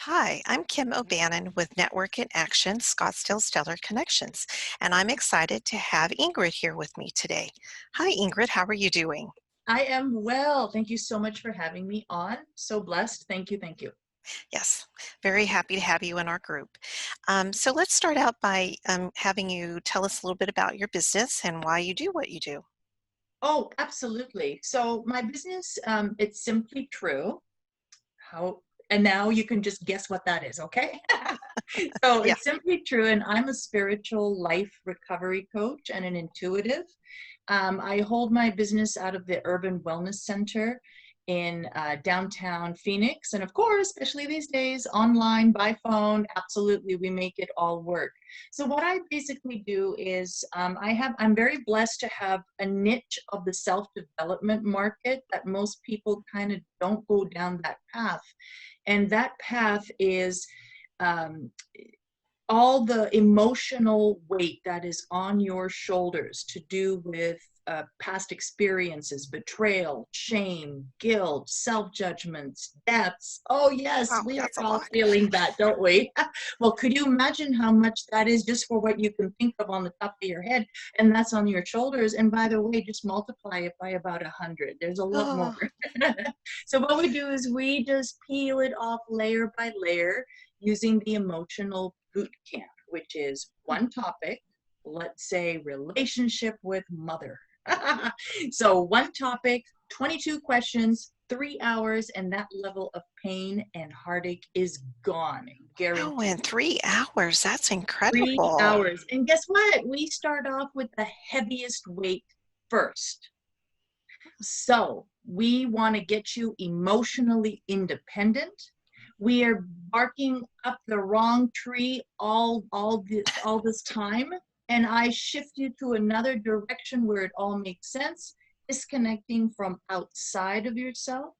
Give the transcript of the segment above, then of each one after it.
Hi, I'm Kim O'Bannon with Network in Action, Scottsdale Stellar Connections, and I'm excited to have Ingrid here with me today. Hi, Ingrid, how are you doing? I am well. Thank you so much for having me on. So blessed. Thank you. Thank you. Yes, very happy to have you in our group. So let's start out by having you tell us a little bit about your business and why you do what you do. Oh, absolutely. So my business, it's simply true. How and now you can just guess what that is, okay? So Yeah. it's simply true, and I'm a spiritual life recovery coach and an intuitive. I hold my business out of the Urban Wellness Center in downtown Phoenix. And of course, especially these days, online, by phone, absolutely, we make it all work. So what I basically do is I'm very blessed to have a niche of the self-development market that most people kind of don't go down that path. And that path is um, all the emotional weight that is on your shoulders to do with past experiences, betrayal, shame, guilt, self-judgments, debts. Oh yes, Wow, we are that's a all lot. feeling that, don't we? Well, could you imagine how much that is just for what you can think of on the top of your head, and that's on your shoulders? And by the way, just multiply it by about 100. There's a lot more. Oh, So what we do is we just peel it off layer by layer using the emotional boot camp, which is one topic, let's say relationship with mother. So one topic, 22 questions, 3 hours, and that level of pain and heartache is gone, wow, guaranteed. in 3 hours, that's 3 incredible. hours. And guess what? We start off with the heaviest weight first. So we want to get you emotionally independent. We are barking up the wrong tree all this time, and I shift you to another direction where it all makes sense. Disconnecting from outside of yourself,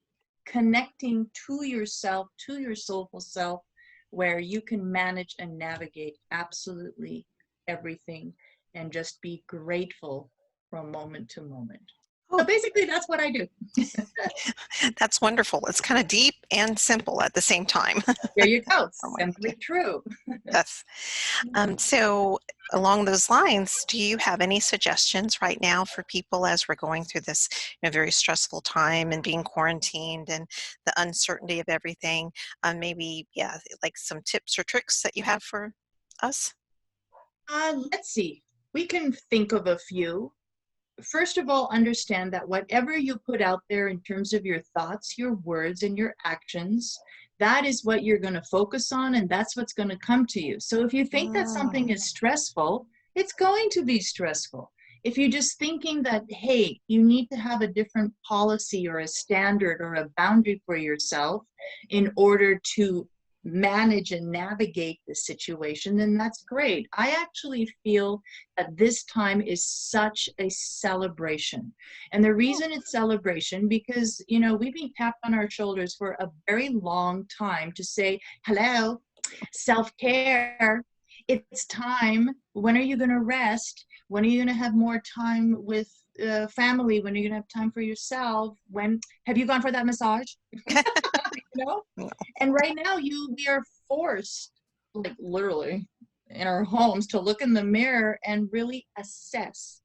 connecting to yourself, to your soulful self, where you can manage and navigate absolutely everything and just be grateful from moment to moment. So Oh, basically, that's what I do. that's wonderful. It's kind of deep and simple at the same time. There you go. Oh my Simply goodness. true. Yes. So along those lines, do you have any suggestions right now for people as we're going through this, very stressful time and being quarantined and the uncertainty of everything? Maybe, yeah, like some tips or tricks that you have for us? Let's see. We can think of a few. First of all, understand that whatever you put out there in terms of your thoughts, your words, and your actions, that is what you're going to focus on, and that's what's going to come to you. So if you think that something Mm, is stressful, it's going to be stressful. If you're just thinking that, hey, you need to have a different policy or a standard or a boundary for yourself in order to manage and navigate the situation, then that's great. I actually feel that this time is such a celebration. And the oh, reason it's celebration because, we've been tapped on our shoulders for a very long time to say, hello, self-care. It's time. When are you going to rest? When are you going to have more time with family? When are you going to have time for yourself? When have you gone for that massage? you know? no. And right now, we are forced, like literally, in our homes to look in the mirror and really assess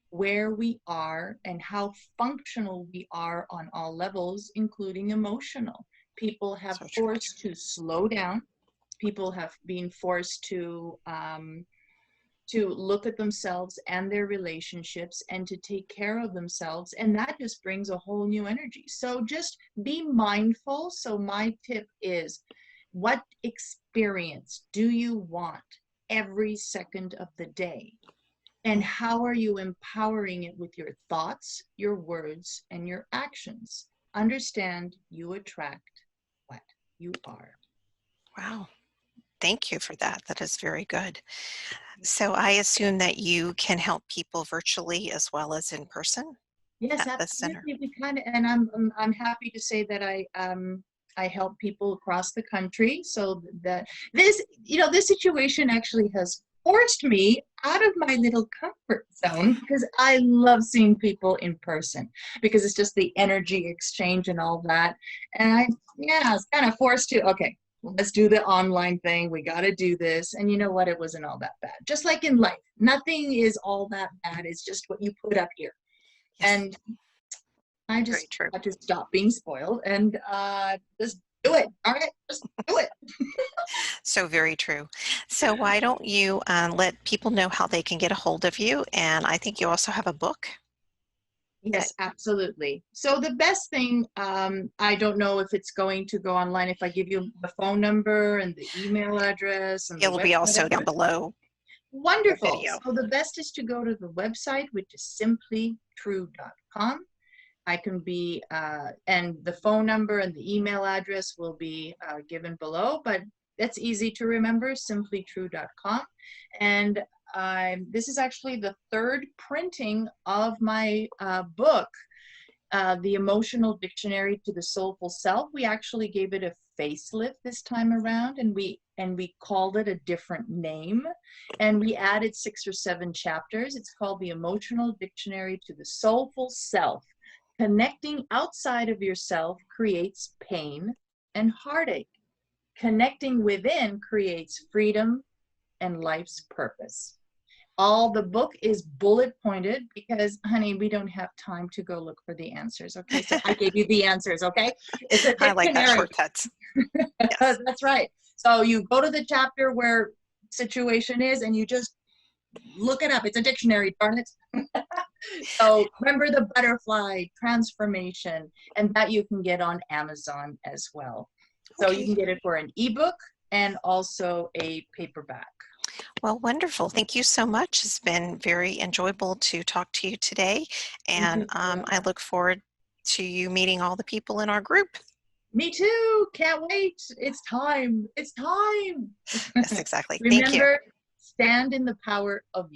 where we are and how functional we are on all levels, including emotional. People have So true. forced to slow down. People have been forced to look at themselves and their relationships and to take care of themselves. And that just brings a whole new energy. So just be mindful. So my tip is, what experience do you want every second of the day? And how are you empowering it with your thoughts, your words, and your actions? Understand you attract what you are. Wow. Thank you for that. That is very good. So I assume that you can help people virtually as well as in person Yes, at the center. absolutely. We kind of, and I'm happy to say that I help people across the country. So that this situation actually has forced me out of my little comfort zone because I love seeing people in person because it's just the energy exchange and all that. And yeah, I was kind of forced to, okay, let's do the online thing. We got to do this. And you know what? It wasn't all that bad. Just like in life, nothing is all that bad. It's just what you put up here. Yes, And I very just true. had to stop being spoiled and just do it. All right, just do it. So very true. So why don't you let people know how they can get a hold of you? And I think you also have a book. Yes, absolutely. So the best thing, I don't know if it's going to go online if I give you the phone number and the email address and the It'll be website also down address. below the Wonderful. video. So the best is to go to the website, which is simplytrue.com. I can be, and the phone number and the email address will be given below, but that's easy to remember, simplytrue.com. And this is actually the third printing of my book, The Emotional Dictionary to the Soulful Self. We actually gave it a facelift this time around, and we called it a different name, and we added 6 or 7 chapters. It's called The Emotional Dictionary to the Soulful Self. Connecting outside of yourself creates pain and heartache. Connecting within creates freedom and life's purpose. All the book is bullet pointed because, honey, we don't have time to go look for the answers. Okay, so I gave you the answers. Okay, it's a I like that dictionary. shortcuts. Yes. That's right. So you go to the chapter where situation is, and you just look it up. It's a dictionary, darn it. So remember the butterfly transformation, and that you can get on Amazon as well. So you Okay. can get it for an ebook and also a paperback. Well, wonderful. Thank you so much. It's been very enjoyable to talk to you today. Thank And you. I look forward to you meeting all the people in our group. Me too. Can't wait. It's time. It's time. Yes, exactly. Thank you. Remember, stand in the power of